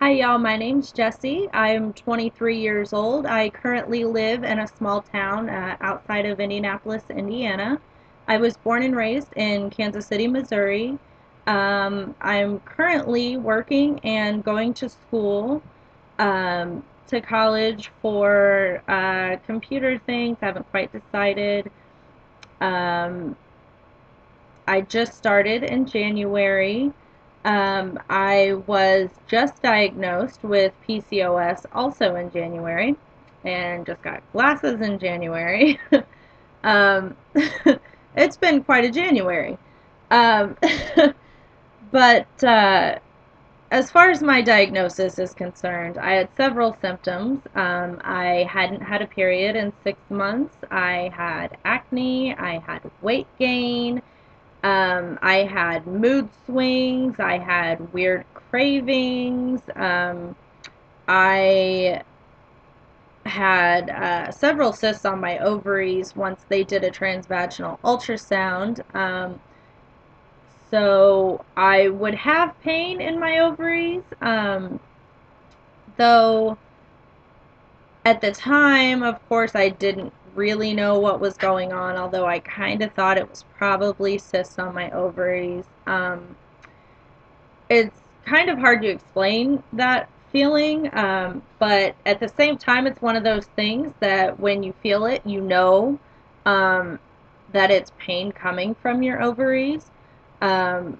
Hi y'all, my name's Jessie. I'm 23 years old. I currently live in a small town outside of Indianapolis, Indiana. I was born and raised in Kansas City, Missouri. I'm currently working and going to school, to college for computer things. Haven't quite decided. Um, I just started in January. I was just diagnosed with PCOS also in January and just got glasses in January. um, it's been quite a January. Um, but as far as my diagnosis is concerned, I had several symptoms. I hadn't had a period in 6 months. I had acne. I had weight gain. I had mood swings. I had weird cravings. I had several cysts on my ovaries once they did a transvaginal ultrasound. So I would have pain in my ovaries, though at the time, of course, I didn't really know what was going on, although I kind of thought it was probably cysts on my ovaries. It's kind of hard to explain that feeling, but at the same time, it's one of those things that when you feel it, you know um, that it's pain coming from your ovaries. Um,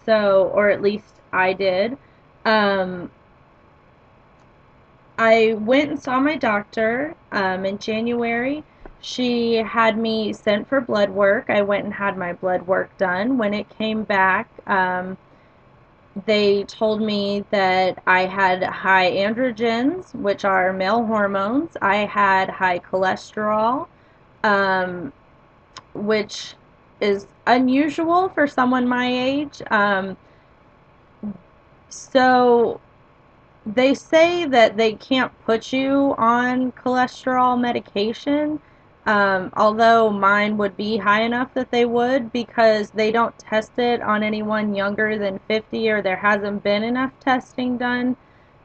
or at least I did. Um, I went and saw my doctor in January. She had me sent for blood work. I went and had my blood work done. When it came back, they told me that I had high androgens, which are male hormones. I had high cholesterol, um, which is unusual for someone my age. So they say that they can't put you on cholesterol medication, although mine would be high enough that they would because they don't test it on anyone younger than 50 or there hasn't been enough testing done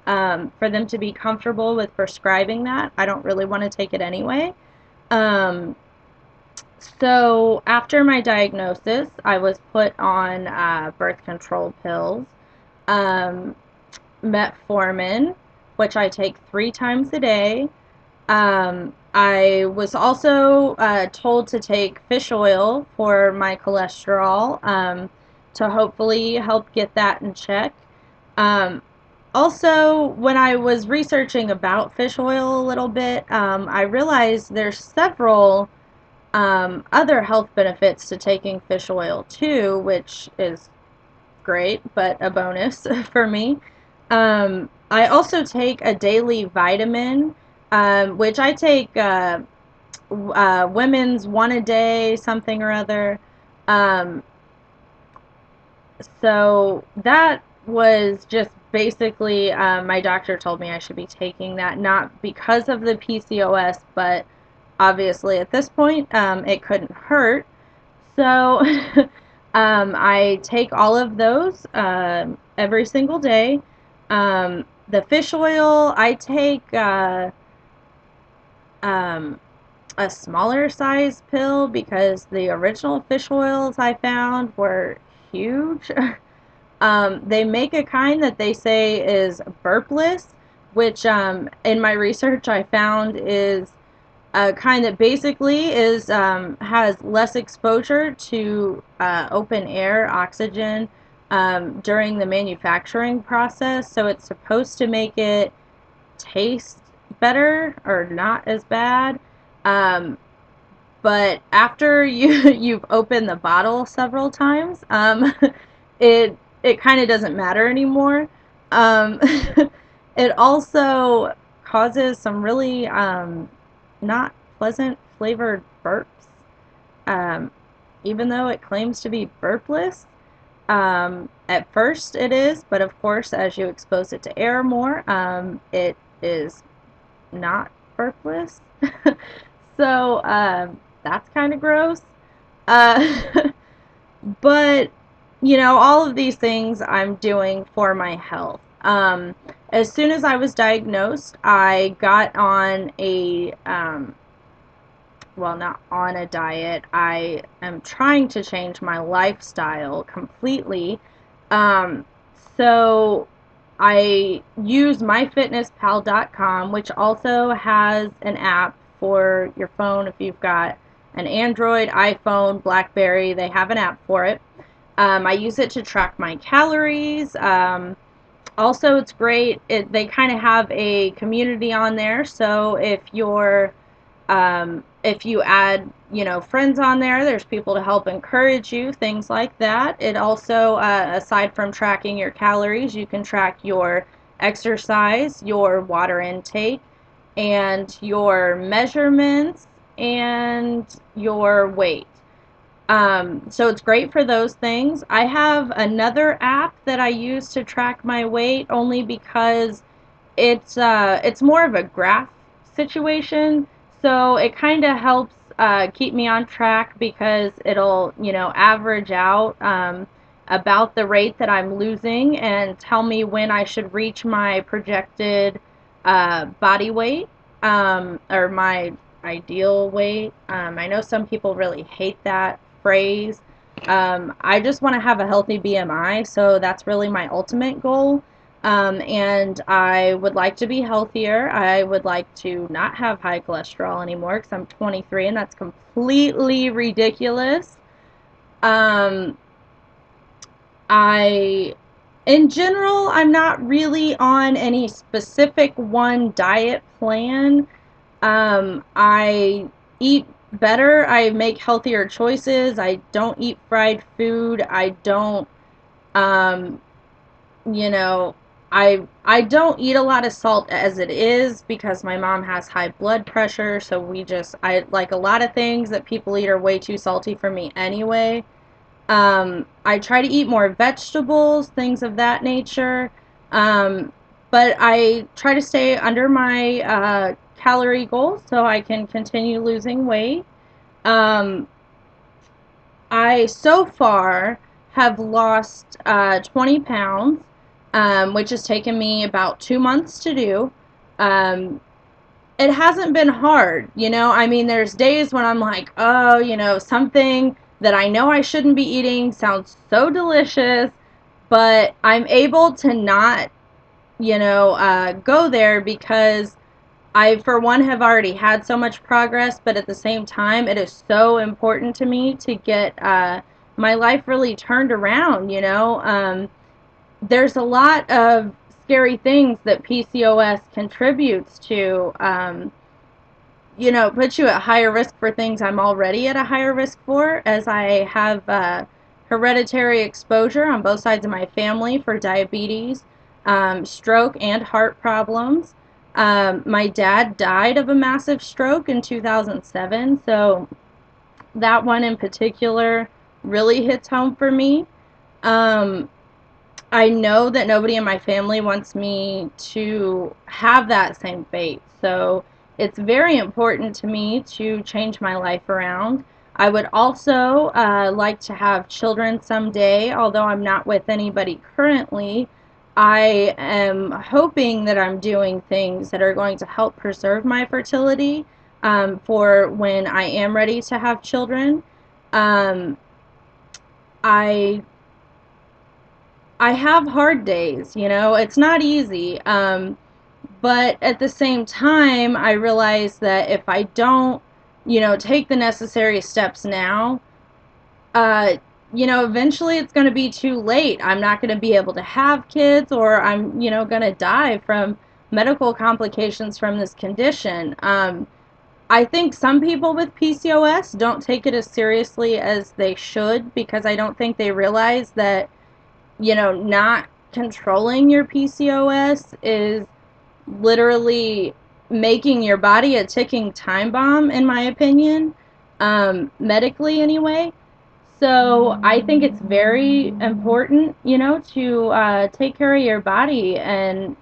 for them to be comfortable with prescribing that. I don't really want to take it anyway. Um, so after my diagnosis, I was put on birth control pills. Um, metformin, which I take 3 times a day. I was also told to take fish oil for my cholesterol to hopefully help get that in check. Um, Also, when I was researching about fish oil a little bit, I realized there's several other health benefits to taking fish oil too, which is great, but a bonus for me. I also take a daily vitamin, which I take women's one a day, something or other. Um, so that was just basically my doctor told me I should be taking that, not because of the PCOS, but obviously at this point it couldn't hurt. So I take all of those every single day. The fish oil, I take um, a smaller size pill because the original fish oils I found were huge. They make a kind that they say is burpless, which in my research I found is a kind that basically is has less exposure to open air oxygen during the manufacturing process, so it's supposed to make it taste better or not as bad. Um, but after you've opened the bottle several times, it kind of doesn't matter anymore. Um, it also causes some really not pleasant flavored burps, um, even though it claims to be burpless. At first it is, but of course, as you expose it to air more, it is not burpless. So that's kind of gross. Uh, but all of these things I'm doing for my health. As soon as I was diagnosed, I got on a, well, not on a diet. I am trying to change my lifestyle completely. Um, so I use myfitnesspal.com, which also has an app for your phone if you've got an Android, iPhone, BlackBerry. They have an app for it. I use it to track my calories. Also, it's great. They kind of have a community on there, so if you add, friends on there, there's people to help encourage you, things like that. It also, aside from tracking your calories, you can track your exercise, your water intake, and your measurements, and your weight. So it's great for those things. I have another app that I use to track my weight only because it's more of a graph situation, so it kind of helps keep me on track because it'll average out about the rate that I'm losing and tell me when I should reach my projected body weight, or my ideal weight. I know some people really hate that phrase. I just want to have a healthy BMI, so that's really my ultimate goal. And I would like to be healthier. I would like to not have high cholesterol anymore because I'm 23 and that's completely ridiculous. Um, I, in general, I'm not really on any specific one diet plan. I eat better. I make healthier choices. I don't eat fried food. I don't, um, you know, I don't eat a lot of salt as it is because my mom has high blood pressure, so I like a lot of things that people eat are way too salty for me anyway. I try to eat more vegetables, things of that nature. Um, but I try to stay under my calorie goals so I can continue losing weight. Um, I so far have lost 20 pounds, which has taken me about 2 months to do. Um, it hasn't been hard, I mean, there's days when I'm like, oh, something that I know I shouldn't be eating sounds so delicious, but I'm able to not, go there because I, for one, have already had so much progress, but at the same time, it is so important to me to get my life really turned around, There's a lot of scary things that PCOS contributes to, puts you at higher risk for things I'm already at a higher risk for, as I have hereditary exposure on both sides of my family for diabetes, stroke, and heart problems. My dad died of a massive stroke in 2007, so that one in particular really hits home for me. Um, I know that nobody in my family wants me to have that same fate, so it's very important to me to change my life around. I would also like to have children someday, although I'm not with anybody currently. I am hoping that I'm doing things that are going to help preserve my fertility for when I am ready to have children. Um, I I have hard days, it's not easy. But at the same time, I realize that if I don't, take the necessary steps now, uh, eventually it's going to be too late. I'm not going to be able to have kids, or I'm, going to die from medical complications from this condition. I think some people with PCOS don't take it as seriously as they should because I don't think they realize that not controlling your PCOS is literally making your body a ticking time bomb, in my opinion, medically anyway. So I think it's very important, to take care of your body and,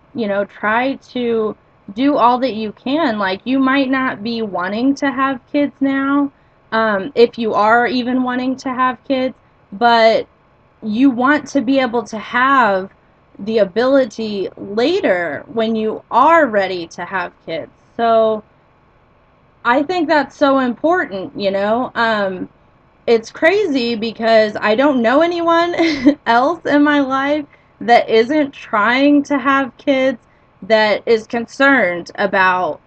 try to do all that you can. Like, you might not be wanting to have kids now, if you are even wanting to have kids, but you want to be able to have the ability later when you are ready to have kids. So I think that's so important, you know. It's crazy because I don't know anyone else in my life that isn't trying to have kids that is concerned about,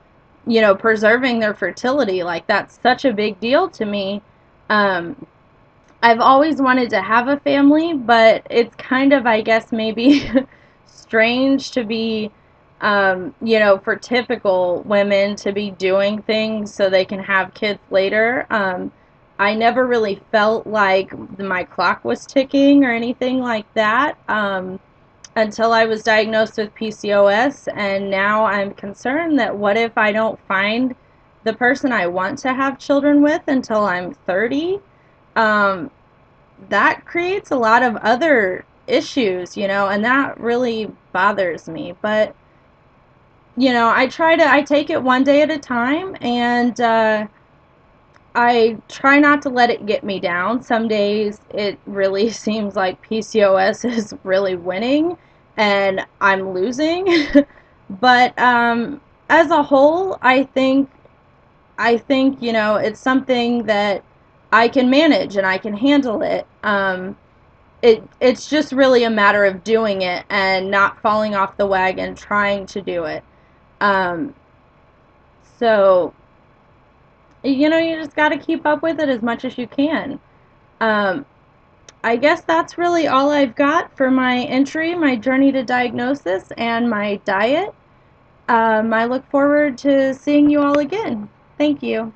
you know, preserving their fertility. Like, that's such a big deal to me. Um, I've always wanted to have a family, but it's kind of, I guess, maybe strange to be, you know, for typical women to be doing things so they can have kids later. I never really felt like my clock was ticking or anything like that, until I was diagnosed with PCOS, and now I'm concerned that what if I don't find the person I want to have children with until I'm 30? Um, that creates a lot of other issues, you know, and that really bothers me. But, you know, I take it one day at a time, and I try not to let it get me down. Some days it really seems like PCOS is really winning and I'm losing. But as a whole, I think, you know, it's something that I can manage and I can handle it. It's just really a matter of doing it and not falling off the wagon trying to do it. Um, so, you know, you just got to keep up with it as much as you can. Um, I guess that's really all I've got for my entry, my journey to diagnosis, and my diet. I look forward to seeing you all again. Thank you.